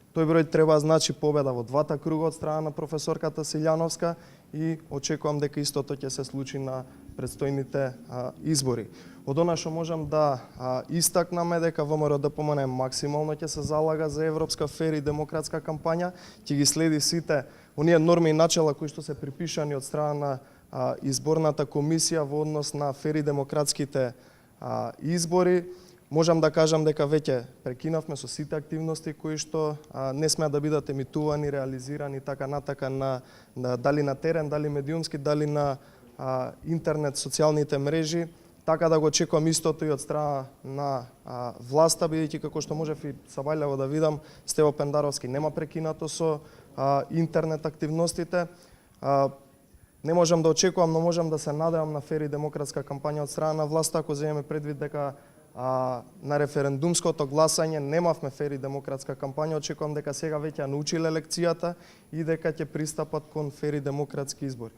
Тој број треба значи победа во двата круга од страна на професорката Силјановска и очекувам дека истото ќе се случи на предстојните избори. Од она што можам да истакнаме дека ВМРО ДПМН максимално ќе се залага за европска фер и демократска кампања, ќе ги следи сите оние норми и начела кои што се припишани од страна на изборната комисија во однос на фер и демократските избори. Можам да кажам дека веќе прекинавме со сите активности кои што не смеат да бидат емитувани, реализирани така натака на дали на терен, дали медиумски, дали на интернет, социјалните мрежи, така да го очекувам истото и од страна на власта, бидејќи како што можев и сабајлево да видам, Стево Пендаровски нема прекинато со интернет активностите. Не можам да очекувам, но можам да се надевам на фер и демократска кампања од страна на власта, ако земеме предвид дека на референдумското гласање немавме фер и демократска кампања. Очекувам дека сега веќе научиле лекцијата и дека ќе пристапат кон фер и демократски избори.